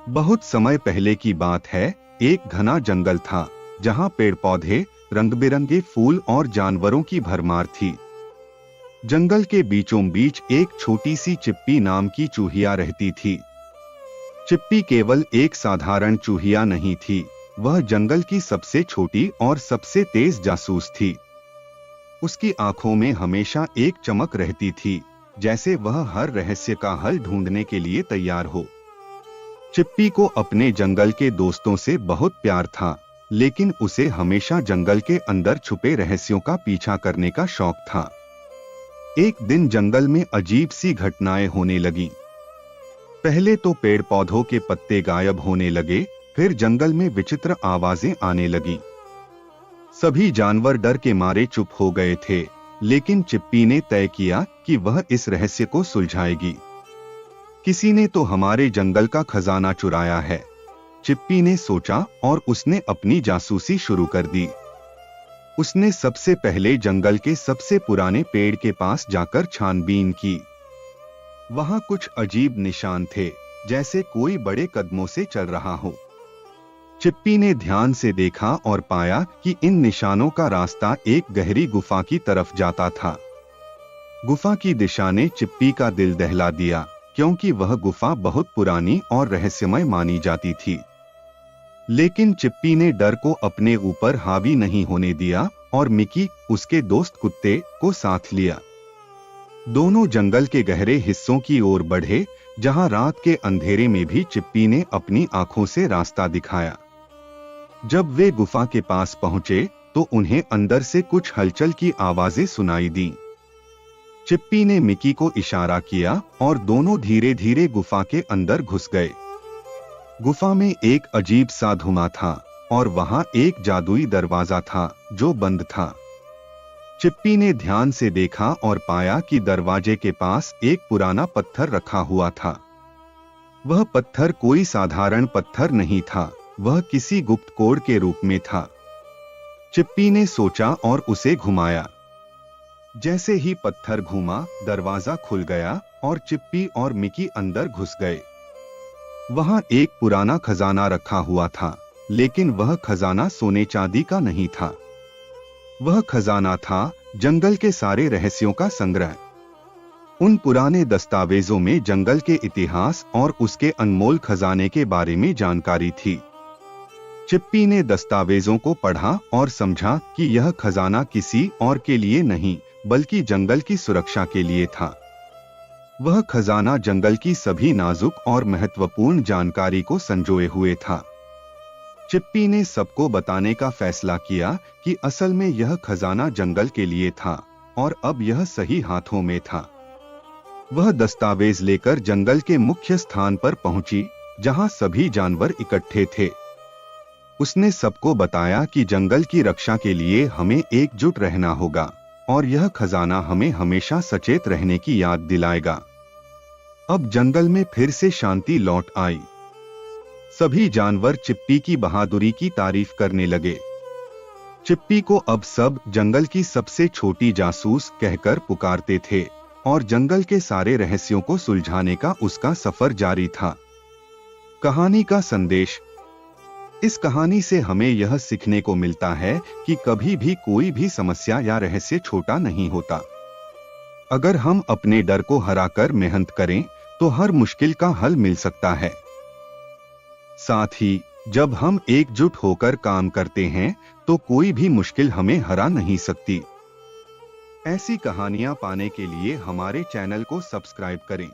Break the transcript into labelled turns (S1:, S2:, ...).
S1: बहुत समय पहले की बात है। एक घना जंगल था जहाँ पेड़ पौधे, रंग बिरंगे फूल और जानवरों की भरमार थी। जंगल के बीचों बीच एक छोटी सी चिप्पी नाम की चूहिया रहती थी। चिप्पी केवल एक साधारण चूहिया नहीं थी, वह जंगल की सबसे छोटी और सबसे तेज जासूस थी। उसकी आंखों में हमेशा एक चमक रहती थी, जैसे वह हर रहस्य का हल ढूंढने के लिए तैयार हो। चिप्पी को अपने जंगल के दोस्तों से बहुत प्यार था, लेकिन उसे हमेशा जंगल के अंदर छुपे रहस्यों का पीछा करने का शौक था। एक दिन जंगल में अजीब सी घटनाएं होने लगीं। पहले तो पेड़ पौधों के पत्ते गायब होने लगे, फिर जंगल में विचित्र आवाजें आने लगीं। सभी जानवर डर के मारे चुप हो गए थे, लेकिन चिप्पी ने तय किया कि वह इस रहस्य को सुलझाएगी। किसी ने तो हमारे जंगल का खजाना चुराया है, चिप्पी ने सोचा और उसने अपनी जासूसी शुरू कर दी। उसने सबसे पहले जंगल के सबसे पुराने पेड़ के पास जाकर छानबीन की। वहां कुछ अजीब निशान थे, जैसे कोई बड़े कदमों से चल रहा हो। चिप्पी ने ध्यान से देखा और पाया कि इन निशानों का रास्ता एक गहरी गुफा की तरफ जाता था। गुफा की दिशा ने चिप्पी का दिल दहला दिया, क्योंकि वह गुफा बहुत पुरानी और रहस्यमय मानी जाती थी। लेकिन चिप्पी ने डर को अपने ऊपर हावी नहीं होने दिया और मिकी, उसके दोस्त कुत्ते, को साथ लिया। दोनों जंगल के गहरे हिस्सों की ओर बढ़े, जहां रात के अंधेरे में भी चिप्पी ने अपनी आंखों से रास्ता दिखाया। जब वे गुफा के पास पहुंचे, तो उन्हें अंदर से कुछ हलचल की आवाजें सुनाई दी। चिप्पी ने मिकी को इशारा किया और दोनों धीरे धीरे गुफा के अंदर घुस गए। गुफा में एक अजीब सा धुआं था और वहां एक जादुई दरवाजा था जो बंद था। चिप्पी ने ध्यान से देखा और पाया कि दरवाजे के पास एक पुराना पत्थर रखा हुआ था। वह पत्थर कोई साधारण पत्थर नहीं था, वह किसी गुप्त कोड के रूप में था। चिप्पी ने सोचा और उसे घुमाया। जैसे ही पत्थर घूमा, दरवाजा खुल गया और चिप्पी और मिकी अंदर घुस गए। वहां एक पुराना खजाना रखा हुआ था, लेकिन वह खजाना सोने चांदी का नहीं था। वह खजाना था जंगल के सारे रहस्यों का संग्रह। उन पुराने दस्तावेजों में जंगल के इतिहास और उसके अनमोल खजाने के बारे में जानकारी थी। चिप्पी ने दस्तावेजों को पढ़ा और समझा कि यह खजाना किसी और के लिए नहीं, बल्कि जंगल की सुरक्षा के लिए था। वह खजाना जंगल की सभी नाजुक और महत्वपूर्ण जानकारी को संजोए हुए था। चिप्पी ने सबको बताने का फैसला किया कि असल में यह खजाना जंगल के लिए था और अब यह सही हाथों में था। वह दस्तावेज लेकर जंगल के मुख्य स्थान पर पहुंची, जहां सभी जानवर इकट्ठे थे। उसने सबको बताया कि जंगल की रक्षा के लिए हमें एकजुट रहना होगा और यह खजाना हमें हमेशा सचेत रहने की याद दिलाएगा। अब जंगल में फिर से शांति लौट आई। सभी जानवर चिप्पी की बहादुरी की तारीफ करने लगे। चिप्पी को अब सब जंगल की सबसे छोटी जासूस कहकर पुकारते थे और जंगल के सारे रहस्यों को सुलझाने का उसका सफर जारी था। कहानी का संदेश। इस कहानी से हमें यह सीखने को मिलता है कि कभी भी कोई भी समस्या या रहस्य छोटा नहीं होता। अगर हम अपने डर को हराकर मेहनत करें, तो हर मुश्किल का हल मिल सकता है। साथ ही जब हम एकजुट होकर काम करते हैं, तो कोई भी मुश्किल हमें हरा नहीं सकती। ऐसी कहानियां पाने के लिए हमारे चैनल को सब्सक्राइब करें।